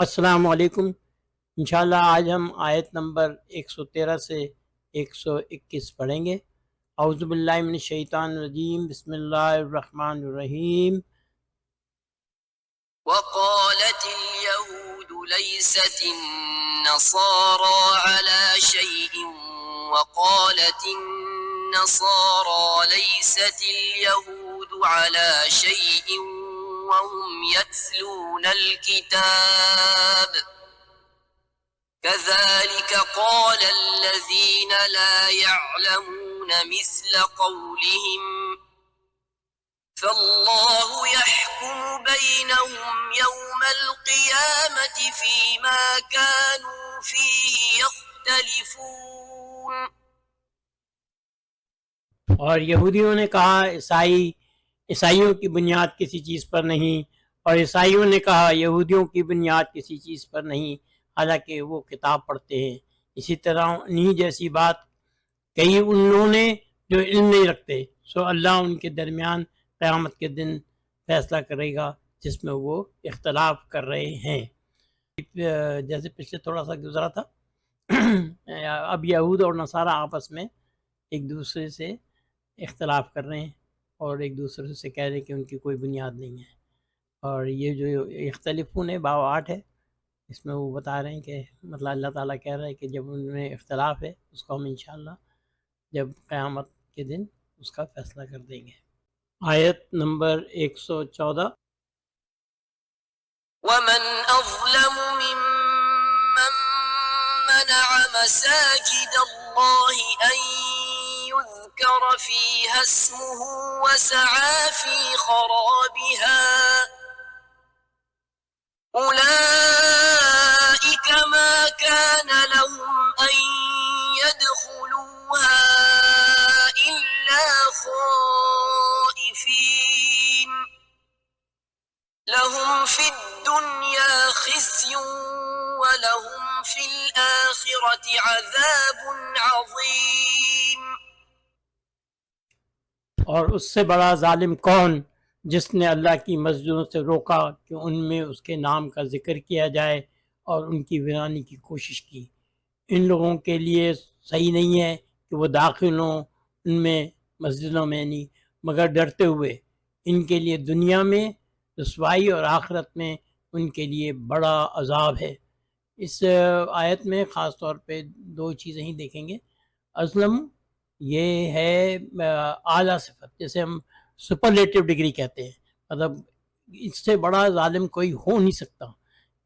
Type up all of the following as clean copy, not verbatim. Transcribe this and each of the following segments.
السلام علیکم۔ انشاءاللہ آج ہم آیت نمبر 113 سے 121 پڑھیں گے۔ اعوذ باللہ من الشیطان الرجیم، بسم اللہ الرحمن الرحیم۔ وقالت اليهود ليست النصارى على شيء وقالت النصارى ليست اليهود على شيء وهم يتلون الكتاب كذلك قال الذين لا يعلمون مثل قولهم فالله يحكم بينهم يوم القيامة فيما كانوا فيه يختلفون۔ اور یہودیوں نے کہا عیسائیوں کی بنیاد کسی چیز پر نہیں، اور عیسائیوں نے کہا یہودیوں کی بنیاد کسی چیز پر نہیں، حالانکہ وہ کتاب پڑھتے ہیں۔ اسی طرح انہی جیسی بات کہی ان لوگوں نے جو علم نہیں رکھتے، سو اللہ ان کے درمیان قیامت کے دن فیصلہ کرے گا جس میں وہ اختلاف کر رہے ہیں۔ جیسے پچھلے تھوڑا سا گزرا تھا، اب یہود اور نصارہ آپس میں ایک دوسرے سے اختلاف کر رہے ہیں اور ایک دوسرے سے کہہ رہے ہیں کہ ان کی کوئی بنیاد نہیں ہے۔ اور یہ جو اختلافون ہے 8 ہے، اس میں وہ بتا رہے ہیں کہ مطلب اللہ تعالیٰ کہہ رہا ہے کہ جب ان میں اختلاف ہے اس کو ہم انشاءاللہ جب قیامت کے دن اس کا فیصلہ کر دیں گے۔ آیت نمبر 114۔ ومن أظلم ممن منع مساجد الله أن يذكر فيها اسمه وسعى في خرابها أولئك ما كان لهم أن يدخلوها إلا خائفين لهم في الدنيا خزي ولهم في الآخرة عذاب عظيم۔ اور اس سے بڑا ظالم کون جس نے اللہ کی مسجدوں سے روکا کہ ان میں اس کے نام کا ذکر کیا جائے اور ان کی ویرانی کی کوشش کی۔ ان لوگوں کے لیے صحیح نہیں ہے کہ وہ داخل ہوں ان میں مسجدوں میں نہیں، مگر ڈرتے ہوئے۔ ان کے لیے دنیا میں رسوائی اور آخرت میں ان کے لیے بڑا عذاب ہے۔ اس آیت میں خاص طور پہ 2 چیزیں ہی دیکھیں گے۔ ازلم یہ ہے اعلیٰ صفت، جیسے ہم سپرلیٹو ڈگری کہتے ہیں، مطلب اس سے بڑا ظالم کوئی ہو نہیں سکتا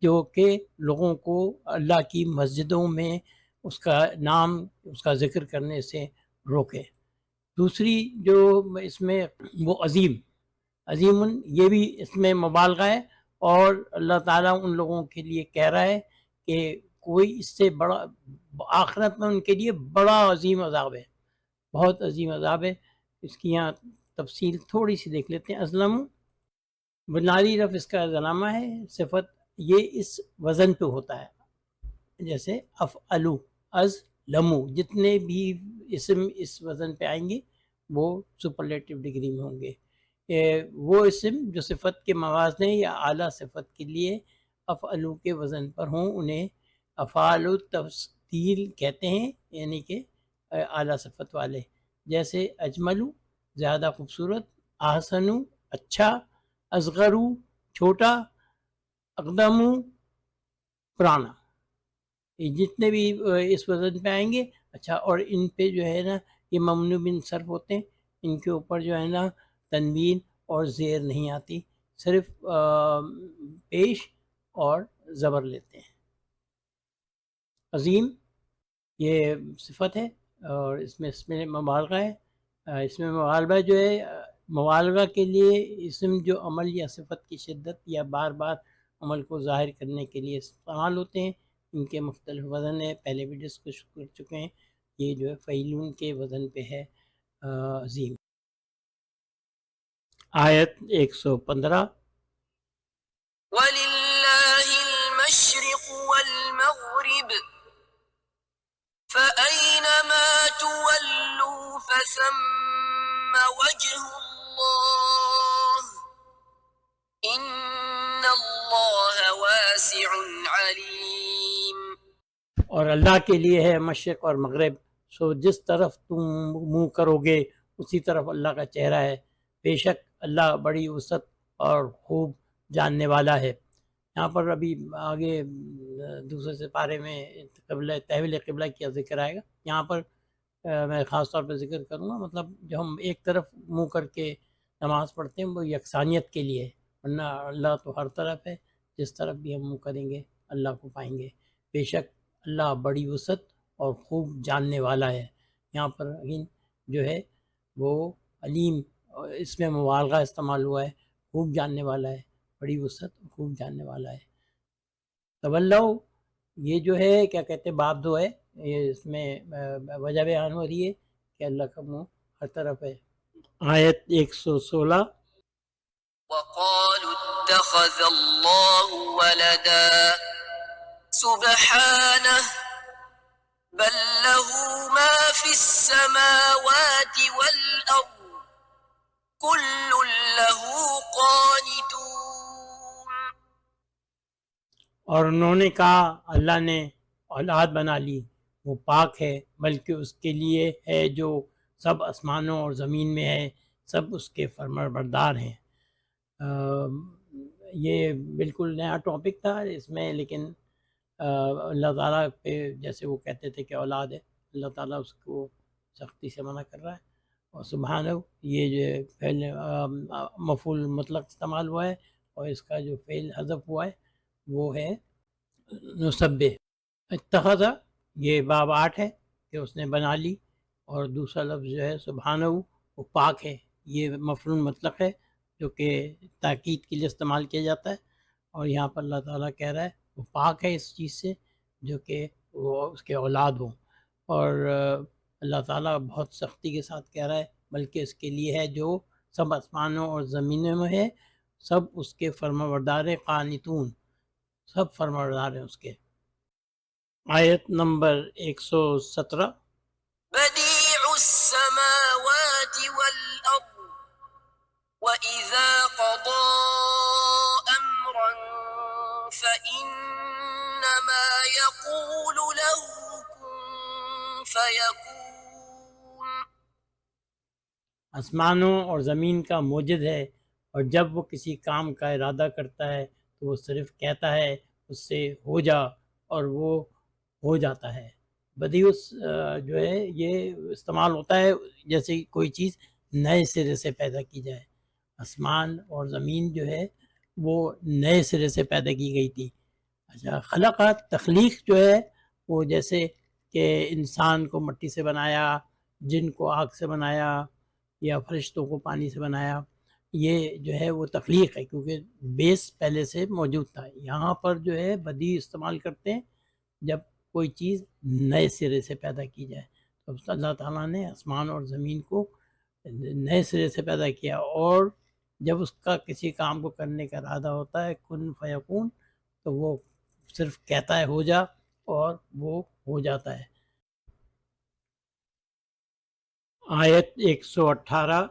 جو کہ لوگوں کو اللہ کی مسجدوں میں اس کا نام، اس کا ذکر کرنے سے روکے۔ دوسری جو اس میں وہ عظیم یہ بھی اس میں مبالغہ ہے، اور اللہ تعالیٰ ان لوگوں کے لیے کہہ رہا ہے کہ کوئی اس سے بڑا آخرت میں ان کے لیے بڑا عظیم عذاب ہے، بہت عظیم عذاب ہے۔ اس کی یہاں تفصیل تھوڑی سی دیکھ لیتے ہیں۔ ازلم بنیادی رف اس کا ضلامہ ہے، صفت یہ اس وزن پہ ہوتا ہے، جیسے افعلو، ازلمو، جتنے بھی اسم اس وزن پہ آئیں گے وہ سپرلیٹو ڈگری میں ہوں گے۔ وہ اسم جو صفت کے موازنے یا اعلیٰ صفت کے لیے افعلو کے وزن پر ہوں انہیں افعال التفضیل کہتے ہیں، یعنی کہ اعلیٰ صفت والے، جیسے اجملو زیادہ خوبصورت، احسنو اچھا، اصغرو چھوٹا، اقدمو پرانا، یہ جتنے بھی اس وزن پہ آئیں گے۔ اچھا، اور ان پہ جو ہے نا یہ ممنوع من صرف ہوتے ہیں، ان کے اوپر جو ہے نا تنوین اور زیر نہیں آتی، صرف پیش اور زبر لیتے ہیں۔ عظیم یہ صفت ہے اور اس میں مبالغہ ہے۔ اس میں مبالغہ جو ہے، مبالغہ کے لیے اسم جو عمل یا صفت کی شدت یا بار بار عمل کو ظاہر کرنے کے لیے استعمال ہوتے ہیں، ان کے مختلف وزن ہیں، پہلے بھی ڈسکس کر چکے ہیں۔ یہ جو ہے فعیلون کے وزن پہ ہے عظیم۔ آیت 115۔ وَلِلَّهِ الْمَشْرِقُ وَالْمَغْرِبُ فَأَيْنَمَا تُوَلُّوا فَثَمَّ وَجْهُ اللَّهِ إِنَّ اللَّهَ واسع عليم. اور اللہ کے لیے ہے مشرق اور مغرب، سو جس طرف تم منہ کرو گے اسی طرف اللہ کا چہرہ ہے، بے شک اللہ بڑی وسعت اور خوب جاننے والا ہے۔ یہاں پر ابھی آگے دوسرے سپارے میں تحویل قبلہ کا ذکر آئے گا۔ یہاں پر میں خاص طور پہ ذکر کروں گا، مطلب جو ہم ایک طرف منہ کر کے نماز پڑھتے ہیں وہ یکسانیت کے لیے ہے، ورنہ اللہ تو ہر طرف ہے، جس طرف بھی ہم منہ کریں گے اللہ کو پائیں گے، بے شک اللہ بڑی وسعت اور خوب جاننے والا ہے۔ یہاں پر جو ہے وہ علیم، اس میں مبالغہ استعمال ہوا ہے، خوب جاننے والا ہے، بڑی وسعت اور خوب جاننے والا ہے۔ تولو، یہ جو ہے کیا کہتے ہیں باب دو ہے، یہ اس میں وجہ بیان ہو رہی ہے کہ اللہ کا منہ ہر طرف ہے۔ آیت 116، وقالوا اتخذ الله ولدا سبحانه بل له ما في السماوات والأرض كل له قانتون. اور انہوں نے کہا اللہ نے اولاد بنا لی، وہ پاک ہے، بلکہ اس کے لیے ہے جو سب آسمانوں اور زمین میں ہے، سب اس کے فرمانبردار ہیں۔ یہ بالکل نیا ٹاپک تھا اس میں، لیکن اللہ تعالیٰ پہ جیسے وہ کہتے تھے کہ اولاد ہے، اللہ تعالیٰ اس کو سختی سے منع کر رہا ہے۔ اور سبحانہ، یہ جو فعل مفعول مطلق استعمال ہوا ہے، اور اس کا جو فعل حذف ہوا ہے وہ ہے نسبہ۔ اتخذ، یہ باب 8 ہے کہ اس نے بنا لی، اور دوسرا لفظ جو ہے سبحانہ وہ پاک ہے، یہ مفعول مطلق ہے جو کہ تاکید کے لیے استعمال کیا جاتا ہے، اور یہاں پر اللہ تعالیٰ کہہ رہا ہے وہ پاک ہے اس چیز سے جو کہ وہ اس کے اولاد ہوں، اور اللہ تعالیٰ بہت سختی کے ساتھ کہہ رہا ہے بلکہ اس کے لیے ہے جو سب آسمانوں اور زمینوں میں ہے، سب اس کے فرمانبردار قانتون، سب فرمانبردار ہیں اس کے۔ آیت نمبر 117، بديع السماوات والأرض وإذا قضى أمرا فإنما يقول له كن فيكون. آسمانوں اور زمین کا موجد ہے، اور جب وہ کسی کام کا ارادہ کرتا ہے تو وہ صرف کہتا ہے اس سے ہو جا، اور وہ ہو جاتا ہے۔ بدیع جو ہے یہ استعمال ہوتا ہے جیسے کوئی چیز نئے سرے سے پیدا کی جائے۔ آسمان اور زمین جو ہے وہ نئے سرے سے پیدا کی گئی تھی۔ اچھا، خلقات، تخلیق جو ہے وہ جیسے کہ انسان کو مٹی سے بنایا، جن کو آگ سے بنایا، یا فرشتوں کو پانی سے بنایا، یہ جو ہے وہ تخلیق ہے کیونکہ بیس پہلے سے موجود تھا۔ یہاں پر جو ہے بدیع استعمال کرتے ہیں جب کوئی چیز نئے سرے سے پیدا کی جائے، تو اللہ تعالیٰ نے آسمان اور زمین کو نئے سرے سے پیدا کیا، اور جب اس کا کسی کام کو کرنے کا ارادہ ہوتا ہے کن فیکون، تو وہ صرف کہتا ہے ہو جا، اور وہ ہو جاتا ہے۔ آیت 118،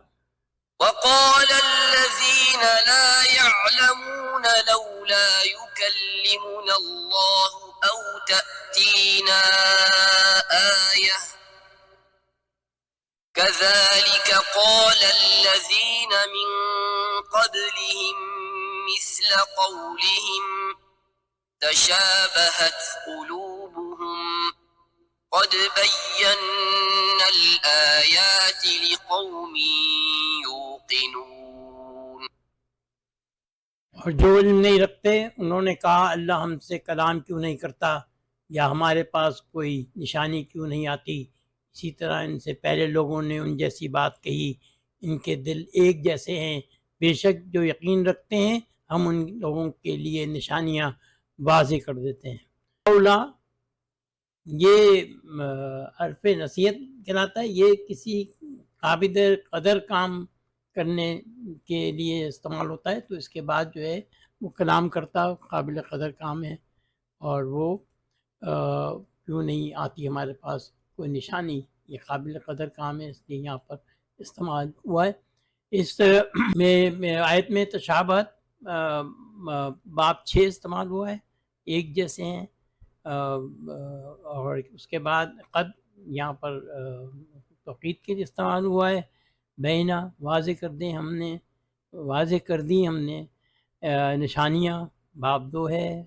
وقال الذين لا يعلمون لولا يكلمنا الله أو تأتينا آية كذلك قال الذين من قبلهم مثل قولهم تشابهت قلوبهم قد بينا الآيات لقوم يوقنون. اور جو علم نہیں رکھتے انہوں نے کہا اللہ ہم سے کلام کیوں نہیں کرتا، یا ہمارے پاس کوئی نشانی کیوں نہیں آتی۔ اسی طرح ان سے پہلے لوگوں نے ان جیسی بات کہی، ان کے دل ایک جیسے ہیں، بے شک جو یقین رکھتے ہیں ہم ان لوگوں کے لیے نشانیاں واضح کر دیتے ہیں۔ اولا، یہ حرف نصیحت کہلاتا ہے، یہ کسی قابل قدر کام کرنے کے لیے استعمال ہوتا ہے، تو اس کے بعد جو ہے وہ کلام کرتا قابل قدر کام ہے، اور وہ کیوں نہیں آتی ہمارے پاس کوئی نشانی، یہ قابل قدر کام ہے، اس لیے یہاں پر استعمال ہوا ہے۔ اس میں آیت میں تشابہت باب 6 استعمال ہوا ہے، ایک جیسے ہیں، اور اس کے بعد قد یہاں پر توقید کے لیے استعمال ہوا ہے. بینہ واضح کر دی ہم نے نشانیاں. باب 2 ہے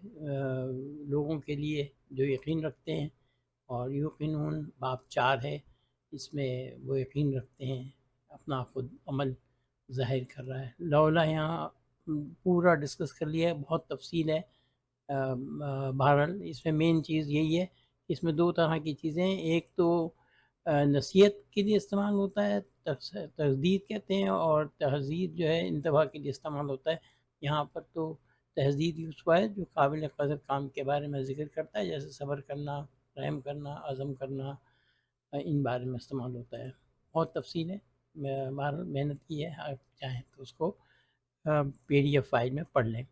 لوگوں کے لیے جو یقین رکھتے ہیں، اور یوقنون باب 4 ہے، اس میں وہ یقین رکھتے ہیں، اپنا خود عمل ظاہر کر رہا ہے. لولا یہاں پورا ڈسکس کر لیا ہے، بہت تفصیل ہے. بہرحال اس میں مین چیز یہی ہے، اس میں دو طرح کی چیزیں ہیں. ایک تو نصیحت کے لیے استعمال ہوتا ہے، تجدید کہتے ہیں، اور تہذیب جو ہے انتباہ کے لیے استعمال ہوتا ہے. یہاں پر تو تہذیب یوز ہوا ہے جو قابل قدر کام کے بارے میں ذکر کرتا ہے، جیسے صبر کرنا، رحم کرنا، عزم کرنا، ان بارے میں استعمال ہوتا ہے. بہت تفصیل ہے، بہرحال محنت کی ہے، آپ چاہیں تو اس کو پی ڈی ایف فائل میں پڑھ لیں.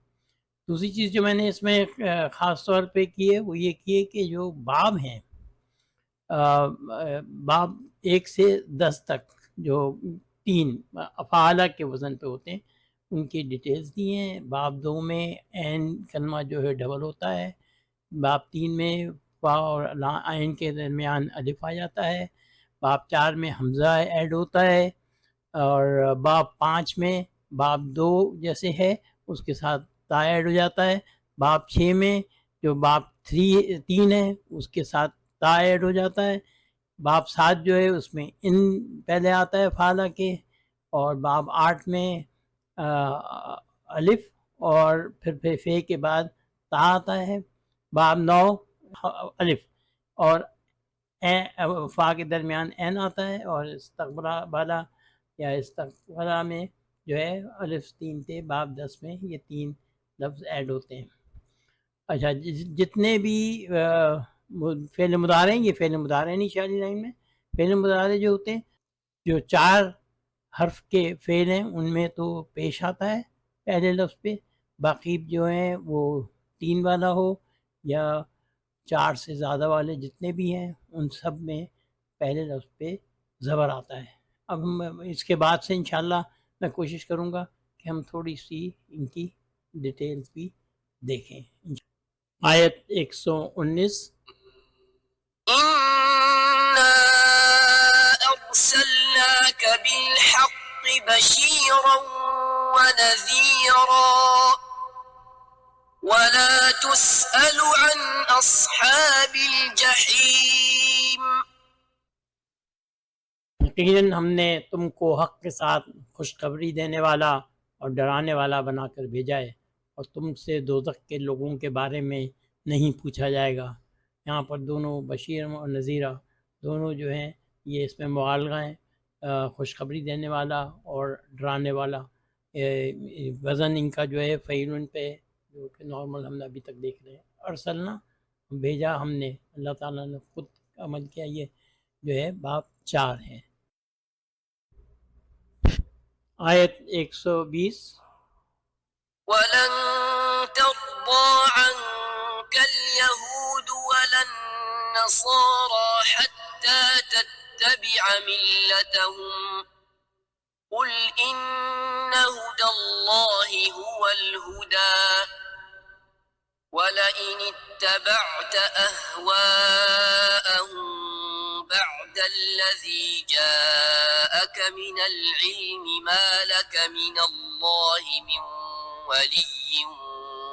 دوسری چیز جو میں نے اس میں خاص طور پہ کی ہے وہ یہ کی ہے کہ جو باب ہیں، باب 1 سے 10 تک جو 3 افعالہ کے وزن پہ ہوتے ہیں ان کی ڈیٹیلز دی ہیں. باب 2 میں عین کلمہ جو ہے ڈبل ہوتا ہے. باب 3 میں فا اور عین کے درمیان الف آ جاتا ہے. باب 4 میں حمزہ ایڈ ہوتا ہے. اور باب 5 میں باب 2 جیسے ہے اس کے ساتھ تا ایڈ ہو جاتا ہے. باب 6 میں جو باب 3 ہے اس کے ساتھ تا ایڈ ہو جاتا ہے. باب 7 جو ہے اس میں ان پہلے آتا ہے فعلہ کے. اور باب 8 میں الف اور پھر فے کے بعد تا آتا ہے. باب 9 الف اور فا کے درمیان این آتا ہے. اور استقبالہ یا استقبالہ میں جو ہے الف 3 تھے. باب 10 میں یہ 3 لفظ ایڈ ہوتے ہیں. اچھا، جتنے بھی فعل مضارع ہیں، یہ فعل مضارع نشانی لائن میں فعل مضارع جو ہوتے ہیں، جو 4 حرف کے فعل ہیں ان میں تو پیش آتا ہے پہلے لفظ پہ. باقی جو ہیں وہ 3 والا ہو یا 4 سے زیادہ والے جتنے بھی ہیں ان سب میں پہلے لفظ پہ زبر آتا ہے. اب ہم اس کے بعد سے انشاءاللہ میں کوشش کروں گا کہ ہم تھوڑی سی ان کی ڈیٹیلز بھی دیکھیں. آیت 119. إنا أرسلناك بالحق بشيرا ونذيرا ولا تسأل عن أصحاب الجحيم. یقیناً ہم نے تم کو حق کے ساتھ خوشخبری دینے والا اور ڈرانے والا بنا کر بھیجا ہے، اور تم سے دوزخ کے لوگوں کے بارے میں نہیں پوچھا جائے گا. یہاں پر دونوں بشیر اور نذیرہ دونوں جو ہیں یہ اس میں مبالغہ ہیں. خوشخبری دینے والا اور ڈرانے والا. وزن ان کا جو ہے فعیل پہ، جو کہ نارمل ہم نے ابھی تک دیکھ رہے ہیں. ارسلنا بھیجا ہم نے، اللہ تعالیٰ نے خود عمل کیا. یہ جو ہے باب 4 ہے. آیت 120. ولن ترضى عنك اليهود ولا النصارى حتى تتبع ملتهم قل إن هدى الله هو الهدى ولئن اتبعت أهواءهم بعد الذي جاءك من العلم ما لك من الله من ولي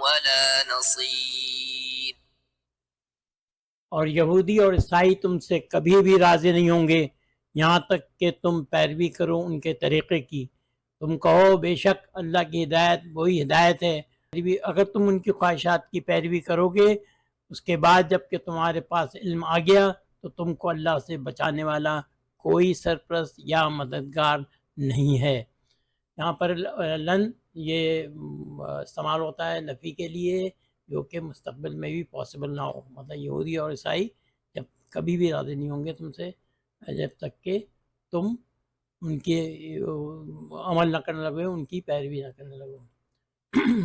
ولا نصير. اور یہودی اور عیسائی تم سے کبھی بھی راضی نہیں ہوں گے یہاں تک کہ تم پیروی کرو ان کے طریقے کی. تم کہو بے شک اللہ کی ہدایت وہی ہدایت ہے. اگر تم ان کی خواہشات کی پیروی کرو گے اس کے بعد جب کہ تمہارے پاس علم آ گیا تو تم کو اللہ سے بچانے والا کوئی سرپرست یا مددگار نہیں ہے. یہاں پر لن یہ استعمال ہوتا ہے نفی کے لیے، جو کہ مستقبل میں بھی پاسبل نہ ہو. مطلب یہودی اور عیسائی جب کبھی بھی راضی نہیں ہوں گے تم سے جب تک کہ تم ان کے عمل نہ کرنے لگو، ان کی پیروی نہ کرنے لگو.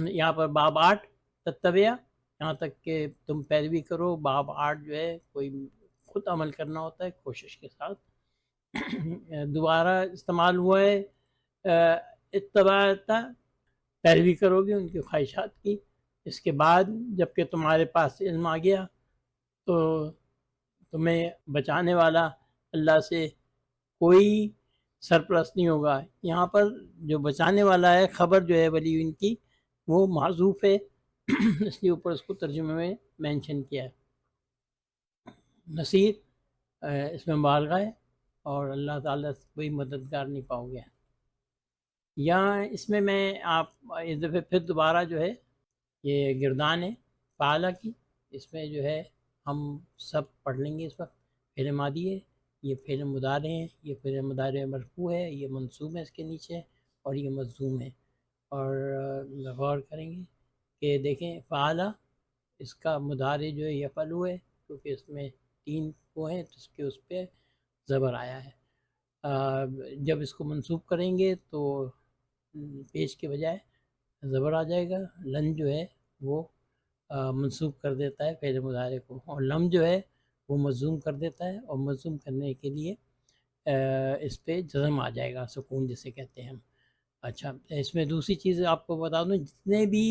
یہاں پر باب 8 تتبعہ، یہاں تک کہ تم پیروی کرو. باب 8 جو ہے کوئی خود عمل کرنا ہوتا ہے کوشش کے ساتھ. دوبارہ استعمال ہوا ہے اتباعتا، پیروی کرو گے ان کی خواہشات کی. اس کے بعد جب کہ تمہارے پاس علم آ گیا تو تمہیں بچانے والا اللہ سے کوئی سرپرست نہیں ہوگا۔ یہاں پر جو بچانے والا ہے خبر جو ہے ولی ان کی وہ معذوف ہے، اس لیے اوپر اس کو ترجمے میں مینشن کیا ہے۔ نصیر اس میں مبالغہ ہے اور اللہ تعالیٰ سے کوئی مددگار نہیں پاؤ گے۔ یہاں اس میں آپ اس دفعہ پھر دوبارہ جو ہے یہ گردان ہے فعلہ کی، اس میں جو ہے ہم سب پڑھ لیں گے۔ اس وقت فعل ماضی ہے، یہ فعل مضارع ہے، یہ فعل مضارع مرفوع ہے، یہ منصوب ہے اس کے نیچے، اور یہ مجزوم ہے۔ اور غور کریں گے کہ دیکھیں فعلہ اس کا مضارع جو ہے یفعلو ہے، کیونکہ اس میں 3 وہ ہیں تو اس پہ زبر آیا ہے۔ جب اس کو منصوب کریں گے تو پیش کے بجائے زبر آ جائے گا۔ لن جو ہے وہ منصوب کر دیتا ہے فعل مضارع کو، اور لم جو ہے وہ مجزوم کر دیتا ہے، اور مجزوم کرنے کے لیے اس پہ جزم آ جائے گا، سکون جسے کہتے ہیں ہم۔ اچھا، اس میں دوسری چیز آپ کو بتا دوں، جتنے بھی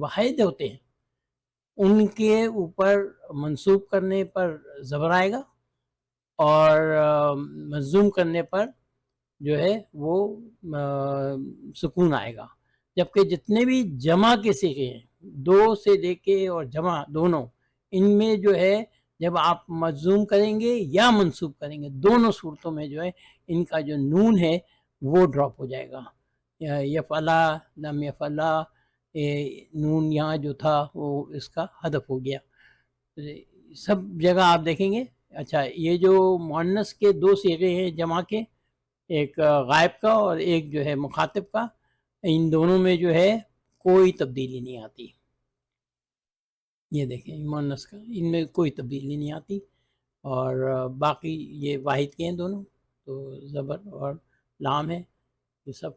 واحد ہوتے ہیں ان کے اوپر منصوب کرنے پر زبر آئے گا، اور مجزوم کرنے پر جو ہے وہ سکون آئے گا۔ جبکہ جتنے بھی جمع کے صیغے ہیں، دو سے لے کے اور جمع دونوں، ان میں جو ہے جب آپ مجزوم کریں گے یا منصوب کریں گے، دونوں صورتوں میں جو ہے ان کا جو نون ہے وہ ڈراپ ہو جائے گا۔ یفعلا، لم یفعلا، نون یہاں جو تھا وہ اس کا حذف ہو گیا۔ سب جگہ آپ دیکھیں گے۔ اچھا، یہ جو مؤنث کے 2 صیغے ہیں جمع کے، ایک غائب کا اور ایک جو ہے مخاطب کا، ان دونوں میں جو ہے کوئی تبدیلی نہیں آتی۔ یہ دیکھیں مؤنث کا، ان میں کوئی تبدیلی نہیں آتی، اور باقی یہ واحد کے ہیں دونوں، تو زبر اور لام ہے، یہ سب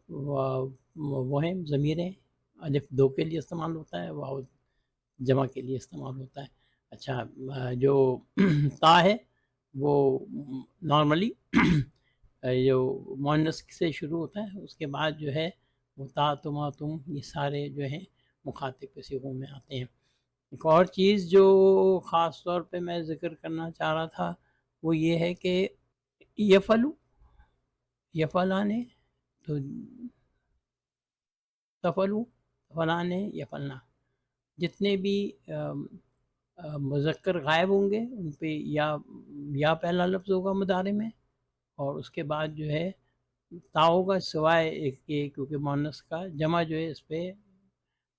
وہ ہیں ضمیر ہیں۔ الف 2 کے لیے استعمال ہوتا ہے، واو جمع کے لیے استعمال ہوتا ہے۔ اچھا، جو تا ہے وہ نارملی جو مؤنث سے شروع ہوتا ہے، اس کے بعد جو ہے وہ تا، تما، تم، یہ سارے جو ہیں مخاطب کے صیغوں میں آتے ہیں۔ ایک اور چیز جو خاص طور پہ میں ذکر کرنا چاہ رہا تھا وہ یہ ہے کہ یفعلو، یفعلانے، تو تفعلو، تفعلانے، یفعلنا، جتنے بھی مذکر غائب ہوں گے ان پہ یا پہلا لفظ ہوگا مضارع میں، اور اس کے بعد جو ہے تا ہوگا، سوائے ایک کیونکہ مؤنث کا جمع جو ہے اس پہ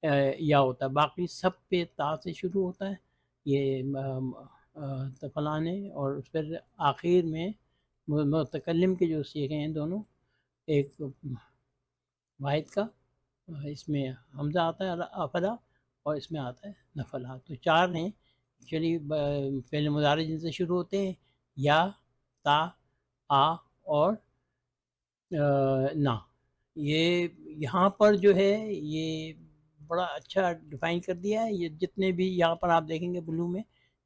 یا ہوتا ہے، باقی سب پہ تا سے شروع ہوتا ہے یہ تفعلانے، اور اس پھر آخر میں متکلم کے جو صیغے ہیں دونوں، ایک واحد کا، اس میں حمزہ آتا ہے افلا، اور اس میں آتا ہے نفلا، تو 4 ہیں چلیے فعل مضارع جن سے شروع ہوتے ہیں، یا، تا، آ اور نا۔ یہ یہاں پر جو ہے یہ بڑا اچھا ڈیفائن کر دیا ہے۔ یہ جتنے بھی یہاں پر آپ دیکھیں گے بلو میں،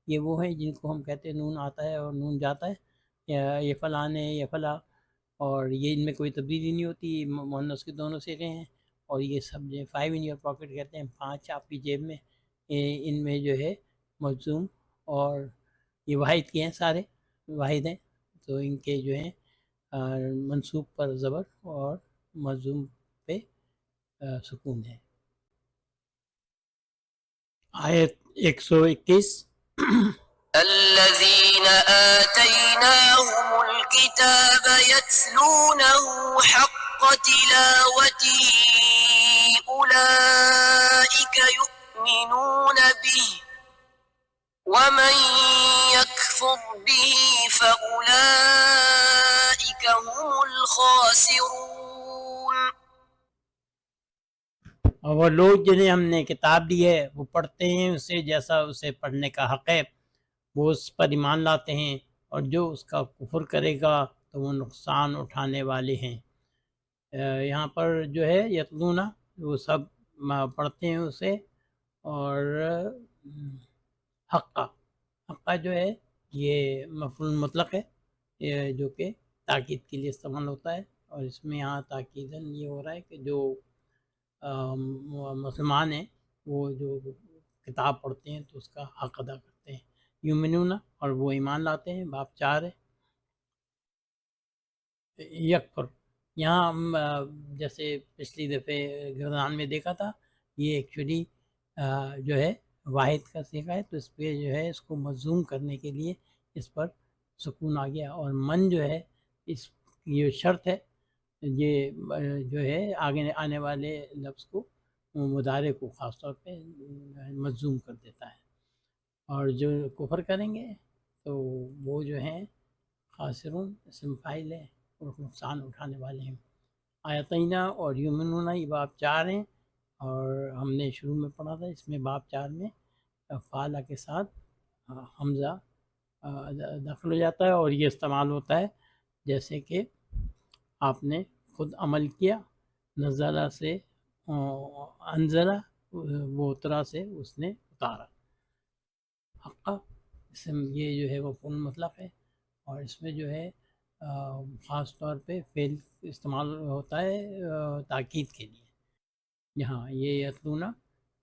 یہ وہ ہیں جن کو ہم کہتے ہیں نون آتا ہے اور نون جاتا ہے، یہ فلانے، یہ فلا، اور یہ ان میں کوئی تبدیلی نہیں ہوتی، مؤنث کے دونوں صیغے ہیں، اور یہ سب جو 5 ان یور پاکٹ کہتے ہیں، 5 آپ کی جیب میں، ان میں جو ہے مجزوم، اور یہ واحد کے ہیں، سارے واحد ہیں، تو ان کے جو ہیں منصوب پر زبر اور مجزوم پہ سکون ہے۔ آیت 121 الذين آتيناهم الكتاب يتلونه حق تلاوته أولئك يؤمنون به ومن يكفر به فأولئك هم الخاسرون۔ اور وہ لوگ جنہیں ہم نے کتاب دی ہے وہ پڑھتے ہیں اسے جیسا اسے پڑھنے کا حق ہے، وہ اس پر ایمان لاتے ہیں، اور جو اس کا کفر کرے گا تو وہ نقصان اٹھانے والے ہیں۔ یہاں پر جو ہے یتلونا، وہ سب پڑھتے ہیں اسے، اور حقہ، حقہ جو ہے یہ مفعول مطلق ہے، جو کہ تاکید کے لیے استعمال ہوتا ہے، اور اس میں یہاں تاکیداً یہ ہو رہا ہے کہ جو مسلمان ہیں وہ جو کتاب پڑھتے ہیں تو اس کا حق ادا کرتے ہیں. یؤمنون اور وہ ایمان لاتے ہیں، باب 4 ہے. یکفر یہاں ہم جیسے پچھلی دفعہ گردان میں دیکھا تھا، یہ ایکچولی جو ہے واحد کا صیغہ ہے، تو اس پہ جو ہے اس کو مضموم کرنے کے لیے اس پر سکون آ گیا. اور من جو ہے اس یہ شرط ہے، یہ جو ہے آگے آنے والے لفظ کو مضارع کو خاص طور پہ مضموم کر دیتا ہے. اور جو کفر کریں گے تو وہ جو ہیں خاسرون اسم فاعل ہے اور نقصان اٹھانے والے ہیں. آیتینہ اور یؤمنون یہ باب 4 ہیں، اور ہم نے شروع میں پڑھا تھا اس میں باب 4 میں فعلہ کے ساتھ حمزہ داخل ہو جاتا ہے، اور یہ استعمال ہوتا ہے جیسے کہ آپ نے خود عمل کیا. نزلہ سے انزلہ، وہ اترا سے اس نے اتارا. حقہ اسم یہ جو ہے وہ فعل مطلق ہے، اور اس میں جو ہے خاص طور پہ فعل استعمال ہوتا ہے تاکید کے لیے. یہاں یہ یتلونا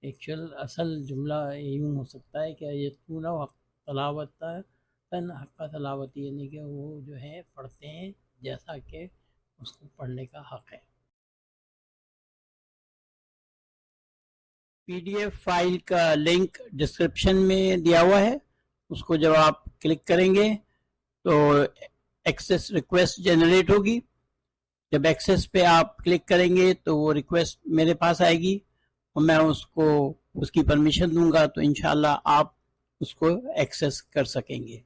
ایکچوئل اصل جملہ یوں ہو سکتا ہے کہ یتلونا حق تلاوت حق تلاوت، یعنی کہ وہ جو ہے پڑھتے ہیں جیسا کہ اس کو پڑھنے کا حق ہے. پی ڈی ایف فائل کا لنک ڈسکرپشن میں دیا ہوا ہے، اس کو جب آپ کلک کریں گے تو ایکسیس ریکویسٹ جنریٹ ہوگی. جب ایکسیس پہ آپ کلک کریں گے تو وہ ریکویسٹ میرے پاس آئے گی، اور میں اس کو اس کی پرمیشن دوں گا، تو انشاءاللہ آپ اس کو ایکسیس کر سکیں گے.